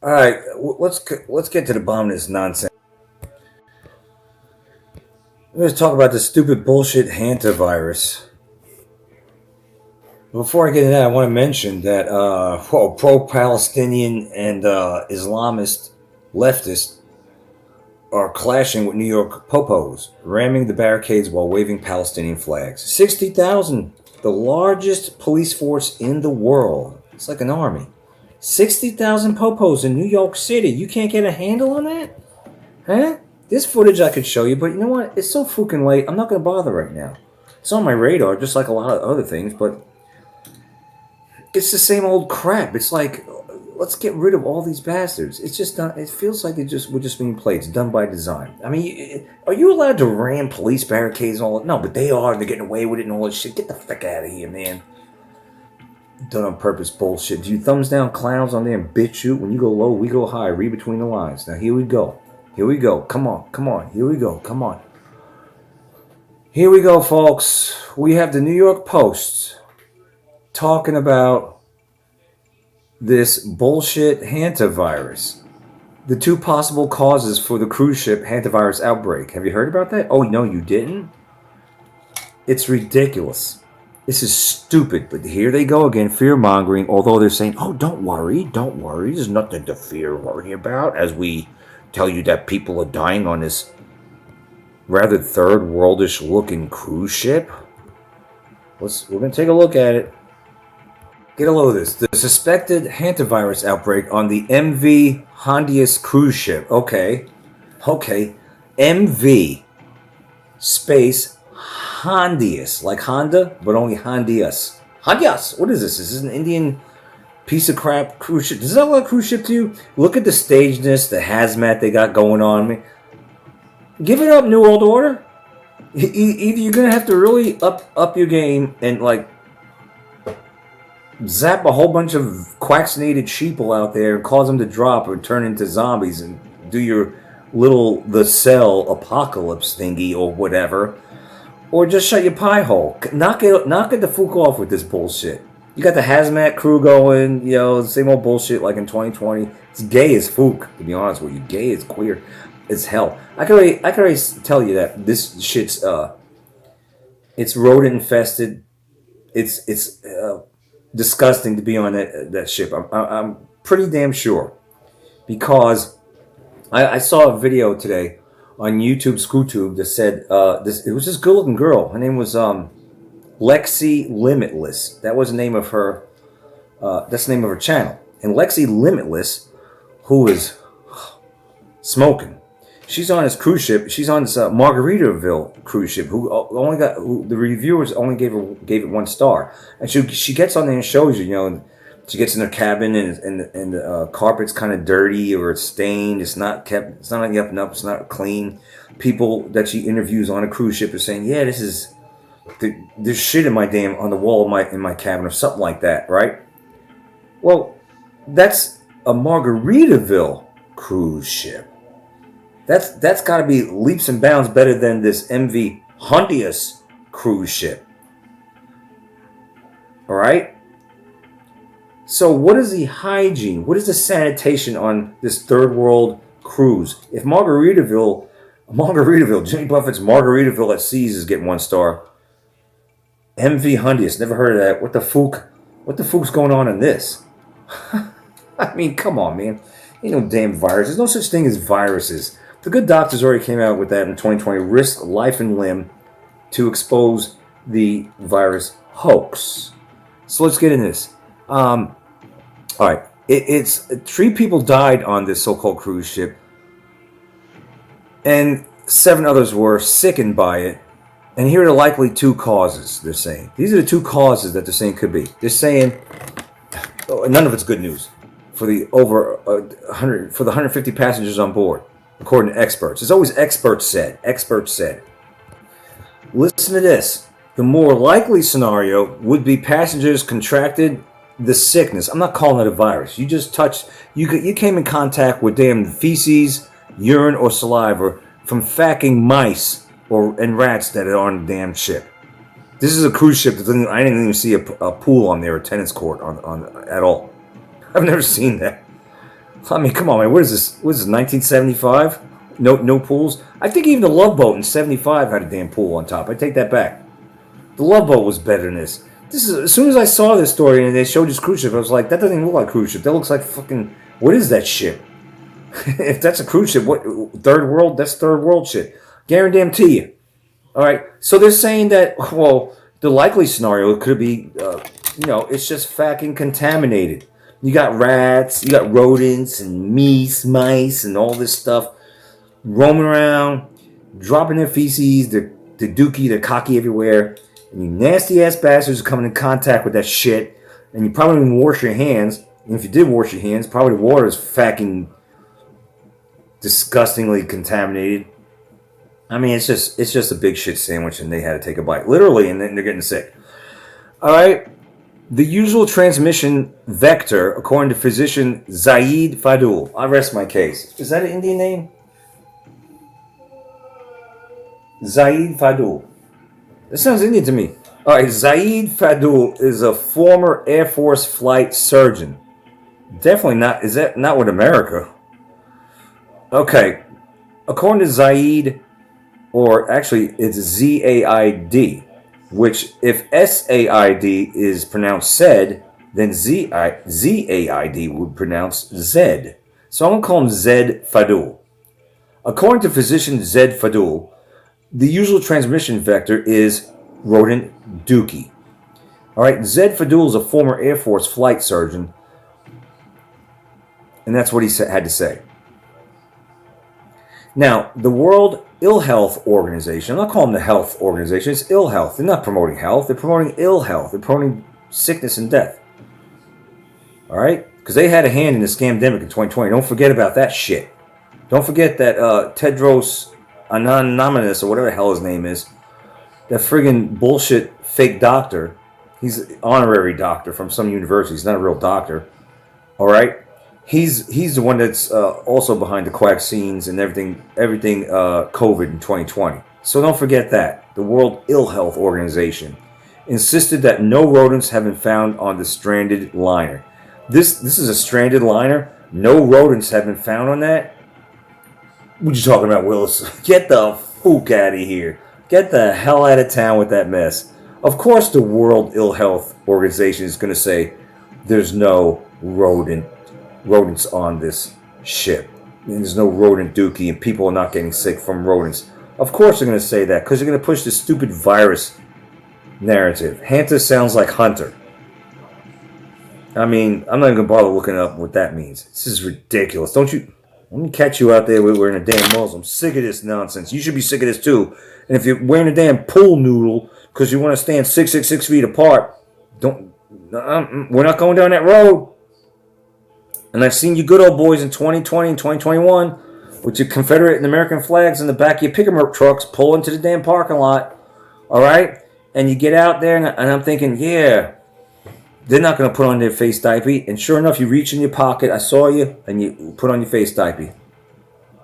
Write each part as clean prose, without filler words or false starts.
All right, let's get to the bottom of this nonsense. Let's talk about the stupid bullshit Hanta virus. Before I get into that, I want to mention that pro-Palestinian and Islamist leftists are clashing with New York popos, ramming the barricades while waving Palestinian flags. 60,000, the largest police force in the world. It's like an army. 60,000 popos in New York City. You can't get a handle on that? Huh? This footage I could show you, but you know what? It's so fucking late. I'm not going to bother right now. It's on my radar, just like a lot of other things, but it's the same old crap. It's like, let's get rid of all these bastards. It's just not, it feels like we're just being played. It's done by design. I mean, are you allowed to ram police barricades and all that? No, but they are. They're getting away with it and all this shit. Get the fuck out of here, man. Done on purpose bullshit. Do you thumbs down clowns on there and bitch shoot? When you go low, we go high. Read between the lines. Now, here we go. Here we go. Come on. Come on. Here we go. Come on. Here we go, folks. We have the New York Post talking about this bullshit hantavirus. The two possible causes for the cruise ship hantavirus outbreak. Have you heard about that? Oh, no, you didn't? It's ridiculous. This is stupid, but here they go again, fear-mongering, although they're saying, oh, don't worry, there's nothing to fear or worry about, as we tell you that people are dying on this rather third-worldish looking cruise ship. We're going to take a look at it. Get a load of this. The suspected hantavirus outbreak on the MV Hondius cruise ship. Okay. MV space Hondius, like Honda, but only Hondius. Hondius. What is this? Is this an Indian piece of crap cruise ship? Does that look like a cruise ship to you? Look at the stagedness, the hazmat they got going on. I mean, give it up, New World Order. Either you're gonna have to really up your game and like zap a whole bunch of quaxinated sheeple out there and cause them to drop or turn into zombies and do your little The Cell apocalypse thingy or whatever. Or just shut your pie hole. Knock it the fuck off with this bullshit. You got the hazmat crew going, you know, same old bullshit like in 2020. It's gay as fuck, to be honest with you. Gay is queer as hell. I can already tell you that this shit's it's rodent infested. It's disgusting to be on that ship. I'm pretty damn sure, because I saw a video today on YouTube, ScrewTube, that said it was this good-looking girl. Her name was Lexi Limitless. That was the name of her. That's the name of her channel. And Lexi Limitless, who is smoking, she's on this cruise ship. She's on this Margaritaville cruise ship. Who the reviewers only gave it 1 star. And she gets on there and shows you, you know. She gets in her cabin and the carpet's kind of dirty or it's stained. It's not kept. It's not on the up and up. It's not clean. People that she interviews on a cruise ship are saying, "Yeah, there's shit in on the wall in my cabin or something like that." Right? Well, that's a Margaritaville cruise ship. That's got to be leaps and bounds better than this MV Hondius cruise ship. All right. So what is the hygiene? What is the sanitation on this third world cruise? If Margaritaville, Jimmy Buffett's Margaritaville at Seas is getting 1 star. MV Hondius, never heard of that. What the fuck's going on in this? I mean, come on, man. Ain't no damn virus. There's no such thing as viruses. The good doctors already came out with that in 2020. Risk life and limb to expose the virus hoax. So let's get into this. All right. It's 3 people died on this so-called cruise ship, and 7 others were sickened by it. And here are the likely 2 causes. They're saying these are the 2 causes that they're saying could be. They're saying none of it's good news for the over 150 passengers on board, according to experts. It's always experts said. Experts said. Listen to this. The more likely scenario would be passengers contracted the sickness. I'm not calling it a virus. You just touched. You came in contact with damn feces, urine, or saliva from fucking mice and rats that are on the damn ship. This is a cruise ship that I didn't even see a pool on there, a tennis court on at all. I've never seen that. I mean, come on, man. What is this? What is this? 1975? No pools. I think even the Love Boat in '75 had a damn pool on top. I take that back. The Love Boat was better than this. This is as soon as I saw this story and they showed this cruise ship, I was like, that doesn't even look like a cruise ship. That looks like fucking. What is that shit? If that's a cruise ship, what third world? That's third world shit. Guarantee you. All right. So they're saying that. Well, the likely scenario could be, it's just fucking contaminated. You got rats, you got rodents and mice and all this stuff roaming around, dropping their feces, the dookie, the cocky everywhere. And you nasty ass bastards are coming in contact with that shit. And you probably didn't wash your hands. And if you did wash your hands, probably the water is fucking disgustingly contaminated. I mean, it's just a big shit sandwich, and they had to take a bite, literally, and then they're getting sick. All right. The usual transmission vector, according to physician Zaid Fadul. I rest my case. Is that an Indian name? Zaid Fadul. That sounds Indian to me. All right, Zaid Fadul is a former Air Force flight surgeon. Definitely not. Is that not with America? Okay. According to Zaid, or actually it's ZAID, which if SAID is pronounced said, then ZAID would pronounce Zed. So I'm going to call him Zed Fadul. According to physician Zed Fadul, the usual transmission vector is rodent Dookey. All right, Zed Fadul is a former Air Force flight surgeon, and that's what he had to say. Now, the World Ill Health Organization, I'm not calling them the health organization, it's ill health. They're not promoting health, they're promoting ill health. They're promoting sickness and death. All right? Because they had a hand in the scamdemic in 2020. Don't forget about that shit. Don't forget that Tedros Anonymous, or whatever the hell his name is, that friggin' bullshit fake doctor. He's an honorary doctor from some university. He's not a real doctor. All right? He's the one that's also behind the vaccines and everything COVID in 2020. So don't forget that. The World Ill Health Organization insisted that no rodents have been found on the stranded liner. This is a stranded liner. No rodents have been found on that. What you talking about, Willis? Get the fuck out of here. Get the hell out of town with that mess. Of course the World Ill Health Organization is going to say there's no rodents on this ship. There's no rodent Dookey and people are not getting sick from rodents. Of course they're going to say that because they're going to push this stupid virus narrative. Hanta sounds like Hunter. I mean, I'm not even going to bother looking up what that means. This is ridiculous. Don't you? Let me catch you out there wearing a damn muzzle. I'm sick of this nonsense. You should be sick of this too. And if you're wearing a damn pool noodle because you want to stand 6 feet apart, we're not going down that road. And I've seen you good old boys in 2020 and 2021 with your Confederate and American flags in the back of your pickup trucks pull into the damn parking lot. All right? And you get out there and I'm thinking, yeah, they're not going to put on their face diaper. And sure enough, you reach in your pocket. I saw you and you put on your face diaper.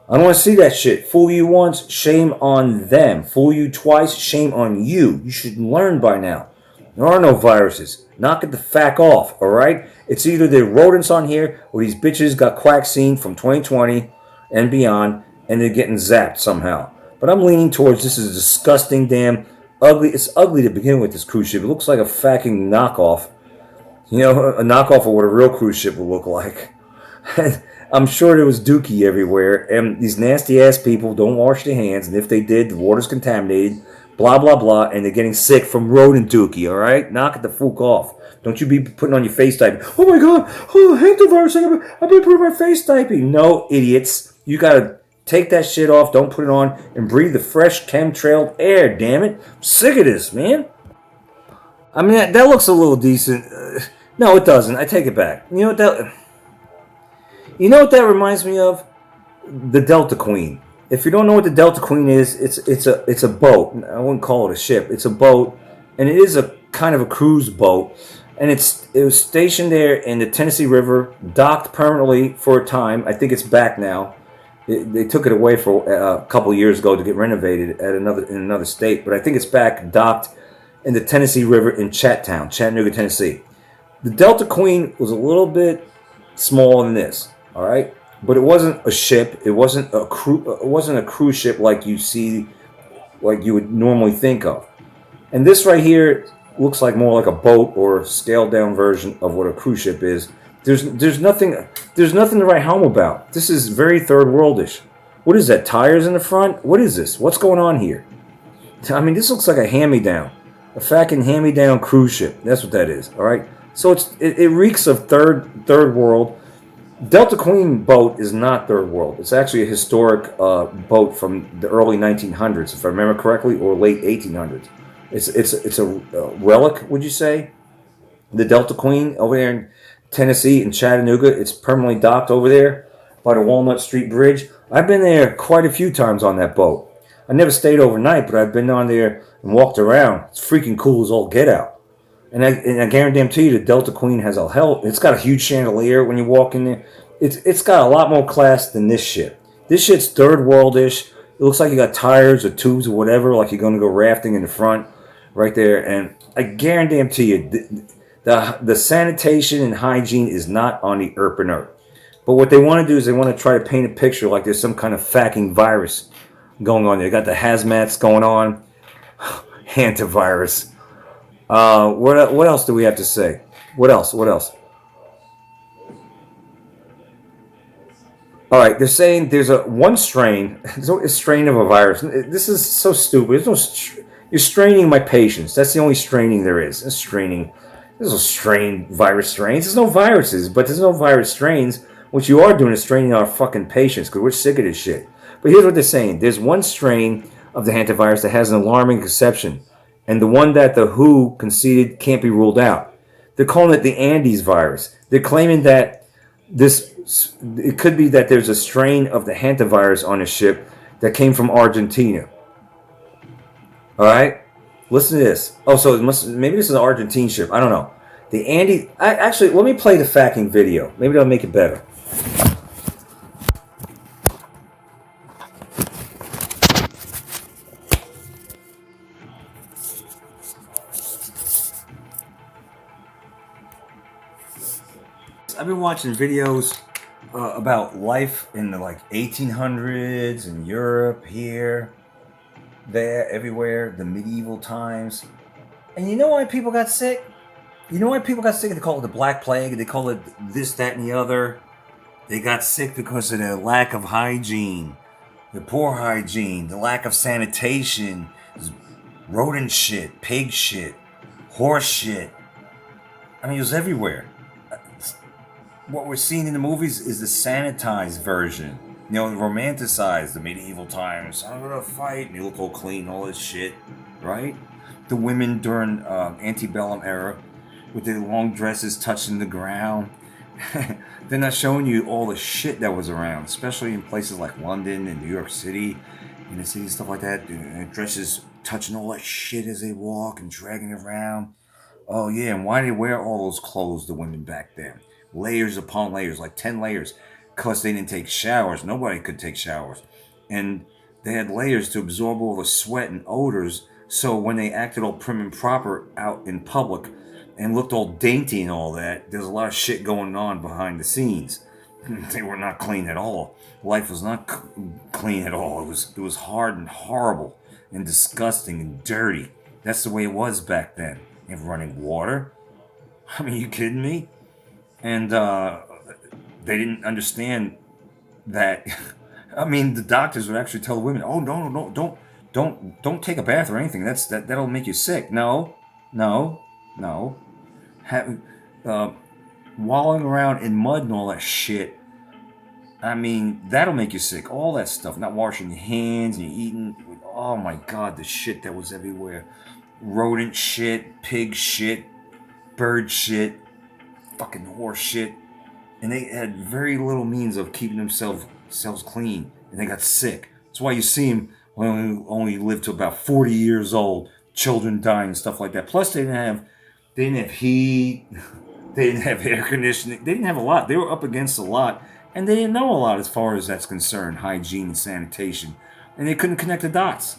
I don't want to see that shit. Fool you once, shame on them. Fool you twice, shame on you. You should learn by now. There are no viruses. Knock it the fuck off, all right? It's either the rodents on here or these bitches got quack-seen from 2020 and beyond and they're getting zapped somehow. But I'm leaning towards this is a disgusting, damn, ugly. It's ugly to begin with, this cruise ship. It looks like a fucking knockoff. You know, a knockoff of what a real cruise ship would look like. I'm sure there was Dookey everywhere, and these nasty-ass people don't wash their hands, and if they did, the water's contaminated, blah, blah, blah, and they're getting sick from rodent Dookey, all right? Knock it the fuck off. Don't you be putting on your face diaper. Oh, my God. Oh, hantavirus. I've been putting my face diaper. No, idiots. You got to take that shit off. Don't put it on and breathe the fresh chemtrailed air, damn it. I'm sick of this, man. I mean, that looks a little decent. No, it doesn't. I take it back. You know what that reminds me of? The Delta Queen. If you don't know what the Delta Queen is, it's a boat. I wouldn't call it a ship. It's a boat, and it is a kind of a cruise boat. And it was stationed there in the Tennessee River, docked permanently for a time. I think it's back now. They took it away for a couple years ago to get renovated in another state. But I think it's back, docked in the Tennessee River in Chattanooga, Tennessee. The Delta Queen was a little bit smaller than this. All right, but it wasn't a ship. It wasn't a crew. It wasn't a cruise ship like you see, like you would normally think of. And this right here looks like more like a boat or a scaled down version of what a cruise ship is. There's nothing to write home about. This is very third worldish. What is that? Tires in the front? What is this? What's going on here? I mean, this looks like a hand-me-down, a fucking hand-me-down cruise ship. That's what that is. All right. So it reeks of third world. Delta Queen boat is not third world. It's actually a historic boat from the early 1900s, if I remember correctly, or late 1800s. It's a relic, would you say? The Delta Queen over there in Tennessee in Chattanooga. It's permanently docked over there by the Walnut Street Bridge. I've been there quite a few times on that boat. I never stayed overnight, but I've been on there and walked around. It's freaking cool as all get out. And I guarantee you the Delta Queen has a hell. It's got a huge chandelier when you walk in there. It's got a lot more class than this shit. This shit's third worldish. It looks like you got tires or tubes or whatever, like you're going to go rafting in the front, right there. And I guarantee you, the sanitation and hygiene is not on the urban earth. But what they want to do is they want to try to paint a picture like there's some kind of fucking virus going on. They got the hazmats going on, Hanta virus. What else do we have to say? What else? What else? All right, they're saying there's one strain. There's a strain of a virus. This is so stupid. You're straining my patience. That's the only straining there is. It's straining. There's no strain virus strains. There's no viruses, but there's no virus strains. What you are doing is straining our fucking patience because we're sick of this shit. But here's what they're saying. There's one strain of the hantavirus that has an alarming conception, and the one that the WHO conceded can't be ruled out. They're calling it the Andes virus. They're claiming that it could be that there's a strain of the hantavirus on a ship that came from Argentina. All right? Listen to this. Oh, so maybe this is an Argentine ship. I don't know. The Andes... Actually, let me play the fucking video. Maybe that'll make it better. I've been watching videos about life in the like 1800s in Europe, here, there, everywhere, the medieval times. And you know why people got sick? You know why people got sick? They call it the Black Plague. They call it this, that, and the other. They got sick because of the lack of hygiene, the poor hygiene, the lack of sanitation, rodent shit, pig shit, horse shit. I mean, it was everywhere. What we're seeing in the movies is the sanitized version. You know, romanticized, the medieval times. I'm gonna fight, and you look all clean, all this shit, right? The women during antebellum era with their long dresses touching the ground. They're not showing you all the shit that was around, especially in places like London and New York City, in the city, stuff like that. Dresses touching all that shit as they walk and dragging it around. Oh yeah, and why did they wear all those clothes, the women back then? Layers upon layers, like 10 layers, because they didn't take showers. Nobody could take showers. And they had layers to absorb all the sweat and odors, so when they acted all prim and proper out in public and looked all dainty and all that, there's a lot of shit going on behind the scenes. They were not clean at all. Life was not clean at all. It was hard and horrible and disgusting and dirty. That's the way it was back then. You have running water. I mean, you kidding me? And they didn't understand that. I mean, the doctors would actually tell the women, "Oh no, don't take a bath or anything. That'll make you sick." No. Wallowing around in mud and all that shit. I mean, that'll make you sick. All that stuff. Not washing your hands and you're eating. Oh my God, the shit that was everywhere. Rodent shit, pig shit, bird shit, fucking horse shit. And they had very little means of keeping themselves clean. And they got sick. That's why you see them only live to about 40 years old. Children dying and stuff like that. Plus, they didn't have heat. They didn't have air conditioning. They didn't have a lot. They were up against a lot. And they didn't know a lot as far as that's concerned. Hygiene and sanitation. And they couldn't connect the dots.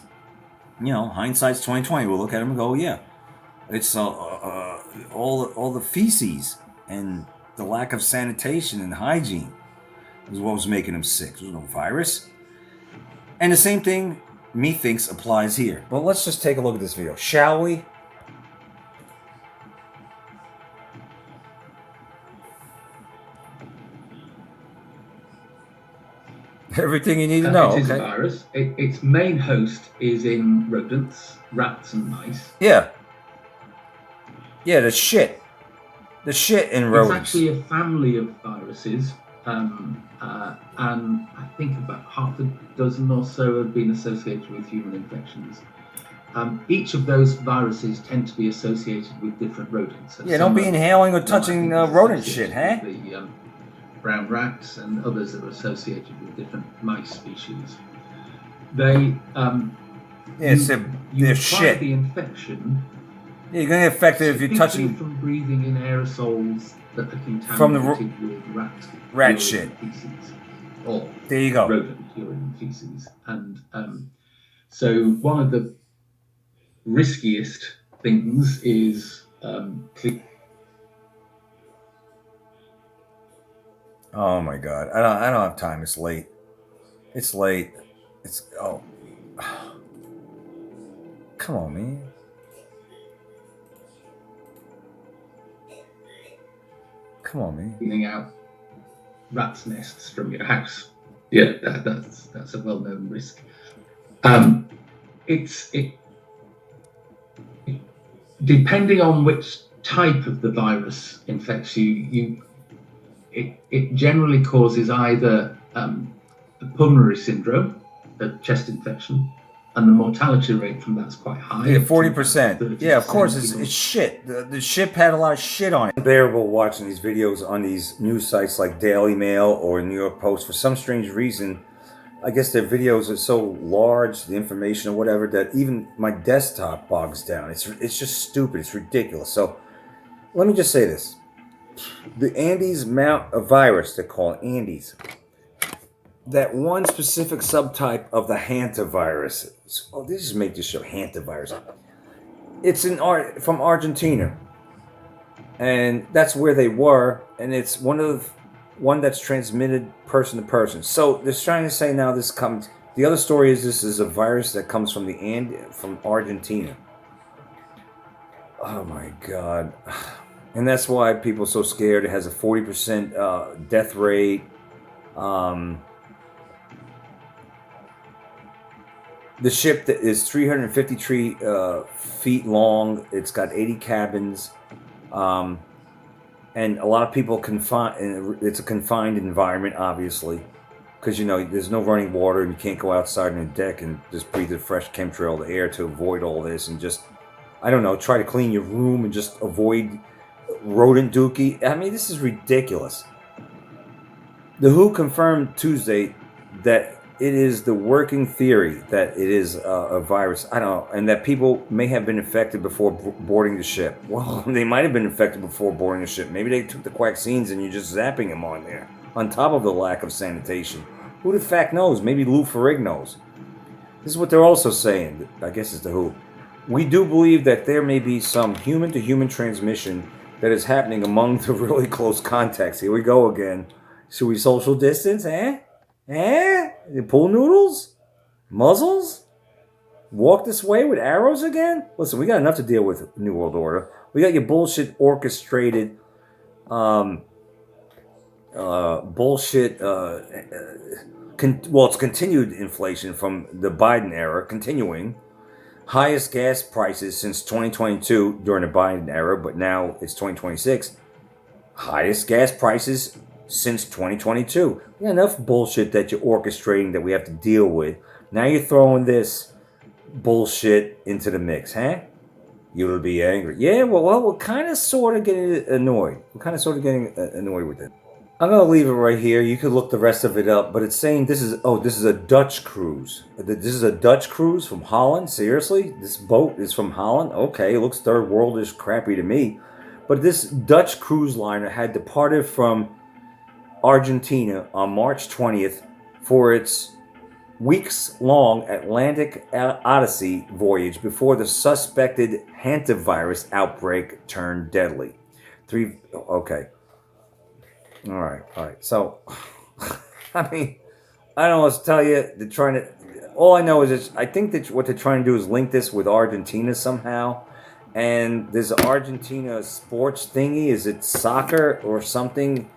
You know, hindsight's 2020. We'll look at them and go, yeah. It's all the feces and the lack of sanitation and hygiene. It was what was making him sick. There was no virus. And the same thing, methinks, applies here. But let's just take a look at this video, shall we? Everything you need to know. It is a virus. Its main host is in rodents, rats, and mice. Yeah. Yeah, the shit in rodents. It's actually a family of viruses, and I think about half a dozen or so have been associated with human infections. Each of those viruses tend to be associated with different rodents. Yeah, don't be inhaling or touching rodent shit, huh? The brown rats, and others that are associated with different mice species. They they're shit. The infection. Yeah, you're gonna get affected if you're touching from breathing in aerosols that are contaminated with rat shit. Feces, or there you go. Rodent urine and feces, and so one of the riskiest things is oh my god, I don't have time. It's late. It's come on, man. Come on, man. Cleaning out rats' nests from your house. Yeah, that's a well-known risk. It depending on which type of the virus infects you, it generally causes either a pulmonary syndrome, a chest infection, and the mortality rate from that's quite high. Yeah, 40%. Yeah, of course, it's shit. The ship had a lot of shit on it. It's unbearable watching these videos on these news sites like Daily Mail or New York Post. For some strange reason, I guess their videos are so large, the information or whatever, that even my desktop bogs down. It's just stupid. It's ridiculous. So let me just say this. The Andes virus, they call it Andes. That one specific subtype of the Hanta virus. Oh, they just make this show Hanta virus. It's from Argentina, and that's where they were. And it's one that's transmitted person to person. So they're trying to say now this comes. The other story is this is a virus that comes from from Argentina. Oh my god, and that's why people are so scared. It has a 40% death rate. The ship that is 353 feet long. It's got 80 cabins, and a lot of people confined. It's a confined environment, obviously, because there's no running water, and you can't go outside on the deck and just breathe the fresh chemtrail air to avoid all this, and just try to clean your room and just avoid rodent dookie. I mean, this is ridiculous. The WHO confirmed Tuesday that it is the working theory that it is a virus. I don't know, and that people may have been infected before boarding the ship. Well, they might have been infected before boarding the ship. Maybe they took the vaccines and you're just zapping them on there. On top of the lack of sanitation. Who the fuck knows? Maybe Lou Ferrigno knows. This is what they're also saying. I guess it's the WHO. We do believe that there may be some human-to-human transmission that is happening among the really close contacts. Here we go again. Should we social distance, eh? Pool noodles? Muzzles? Walk this way with arrows again? Listen, we got enough to deal with, New World Order. We got your bullshit orchestrated, it's continued inflation from the Biden era, continuing. Highest gas prices since 2022 during the Biden era, but now it's 2026. Highest gas prices since 2022. We got enough bullshit that you're orchestrating that we have to deal with. Now you're throwing this bullshit into the mix, huh? You'll be angry. Yeah, well, we're kind of sort of getting annoyed. We're kind of sort of getting annoyed with it. I'm going to leave it right here. You could look the rest of it up, but it's saying this is a Dutch cruise. This is a Dutch cruise from Holland? Seriously? This boat is from Holland? Okay, it looks third worldish crappy to me. But this Dutch cruise liner had departed from Argentina on March 20th for its weeks-long Atlantic Odyssey voyage before the suspected hantavirus outbreak turned deadly. Okay. All right. So, I mean, I don't know what to tell you. They're trying to. All I know is I think that what they're trying to do is link this with Argentina somehow. And there's an Argentina sports thingy. Is it soccer or something?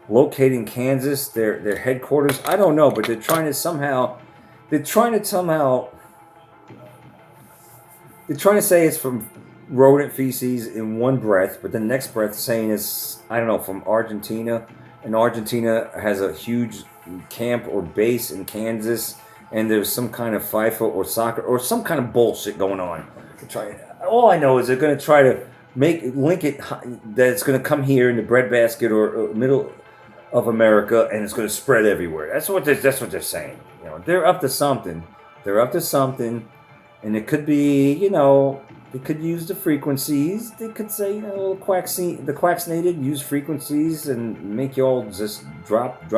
Located in Kansas, their headquarters. I don't know, but they're trying to somehow. They're trying to somehow. They're trying to say it's from rodent feces in one breath, but the next breath saying it's, I don't know, from Argentina. And Argentina has a huge camp or base in Kansas, and there's some kind of FIFA or soccer or some kind of bullshit going on. All I know is they're going to try to link it that it's going to come here in the breadbasket or middle of America, and it's going to spread everywhere. That's what they're saying. They're up to something. They're up to something. And it could be, they could use the frequencies. They could say, the quacksnated use frequencies and make you all just drop.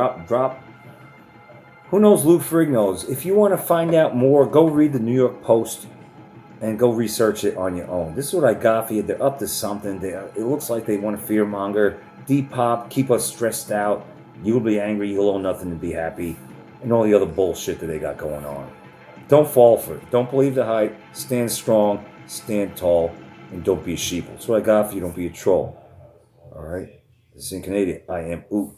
Who knows? Lou Frigg knows. If you want to find out more, go read the New York Post and go research it on your own. This is what I got for you. They're up to something. It looks like they want to fearmonger, depop, keep us stressed out. You'll be angry. You'll owe nothing to be happy. And all the other bullshit that they got going on. Don't fall for it. Don't believe the hype. Stand strong, stand tall, and don't be a sheeple. That's what I got for you. Don't be a troll. All right? This is in Canadian. I am Oot.